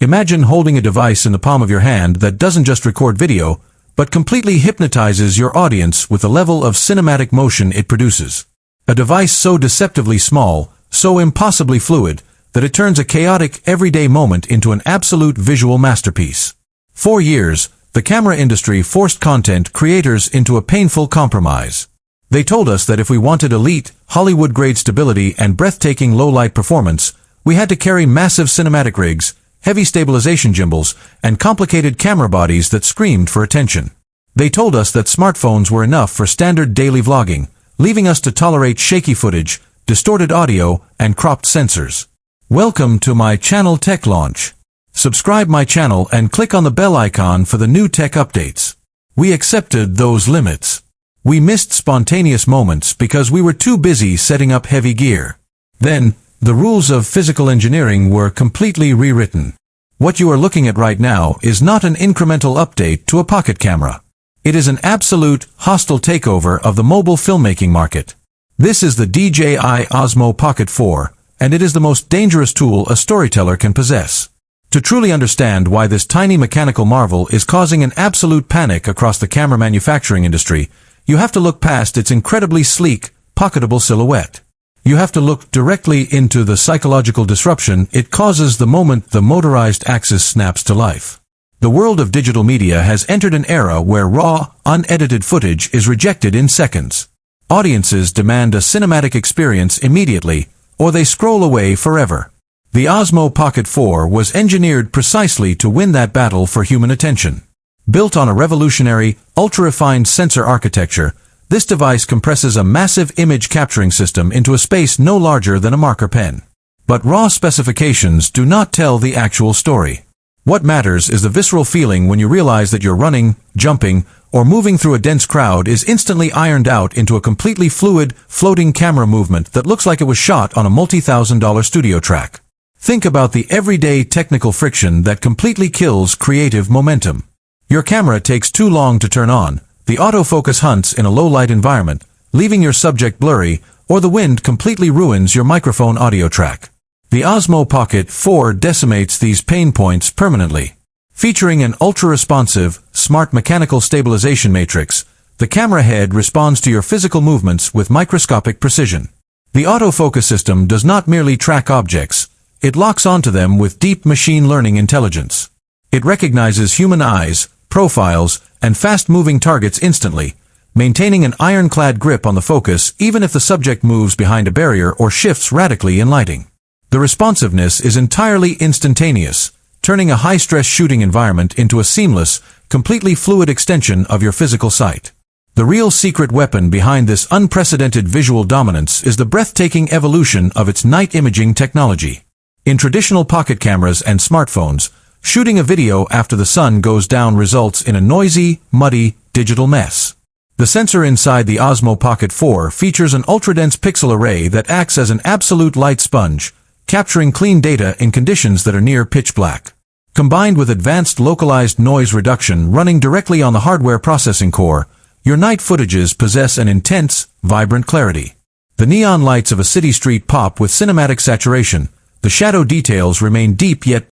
Imagine holding a device in the palm of your hand that doesn't just record video, but completely hypnotizes your audience with the level of cinematic motion it produces. A device so deceptively small, so impossibly fluid, that it turns a chaotic, everyday moment into an absolute visual masterpiece. For years, the camera industry forced content creators into a painful compromise. They told us that if we wanted elite, Hollywood-grade stability and breathtaking low-light performance, we had to carry massive cinematic rigs, heavy stabilization gimbals, and complicated camera bodies that screamed for attention. They told us that smartphones were enough for standard daily vlogging, leaving us to tolerate shaky footage, distorted audio, and cropped sensors. Welcome to my channel Tech Launch. Subscribe my channel and click on the bell icon for the new tech updates. We accepted those limits. We missed spontaneous moments because we were too busy setting up heavy gear. Then, the rules of physical engineering were completely rewritten. What you are looking at right now is not an incremental update to a pocket camera. It is an absolute, hostile takeover of the mobile filmmaking market. This is the DJI Osmo Pocket 4, and it is the most dangerous tool a storyteller can possess. To truly understand why this tiny mechanical marvel is causing an absolute panic across the camera manufacturing industry, you have to look past its incredibly sleek, pocketable silhouette. You have to look directly into the psychological disruption it causes the moment the motorized axis snaps to life. The world of digital media has entered an era where raw, unedited footage is rejected in seconds. Audiences demand a cinematic experience immediately, or they scroll away forever. The Osmo Pocket 4 was engineered precisely to win that battle for human attention. Built on a revolutionary, ultra-refined sensor architecture, this device compresses a massive image capturing system into a space no larger than a marker pen. But raw specifications do not tell the actual story. What matters is the visceral feeling when you realize that you're running, jumping, or moving through a dense crowd is instantly ironed out into a completely fluid, floating camera movement that looks like it was shot on a multi-thousand-dollar studio track. Think about the everyday technical friction that completely kills creative momentum. Your camera takes too long to turn on, the autofocus hunts in a low-light environment, leaving your subject blurry, or the wind completely ruins your microphone audio track. The Osmo Pocket 4 decimates these pain points permanently. Featuring an ultra-responsive, smart mechanical stabilization matrix, the camera head responds to your physical movements with microscopic precision. The autofocus system does not merely track objects, it locks onto them with deep machine learning intelligence. It recognizes human eyes, profiles, and fast-moving targets instantly, maintaining an ironclad grip on the focus even if the subject moves behind a barrier or shifts radically in lighting. The responsiveness is entirely instantaneous, turning a high-stress shooting environment into a seamless, completely fluid extension of your physical sight. The real secret weapon behind this unprecedented visual dominance is the breathtaking evolution of its night imaging technology. In traditional pocket cameras and smartphones, shooting a video after the sun goes down results in a noisy, muddy, digital mess. The sensor inside the Osmo Pocket 4 features an ultra-dense pixel array that acts as an absolute light sponge, capturing clean data in conditions that are near pitch black. Combined with advanced localized noise reduction running directly on the hardware processing core, your night footages possess an intense, vibrant clarity. The neon lights of a city street pop with cinematic saturation, the shadow details remain deep yet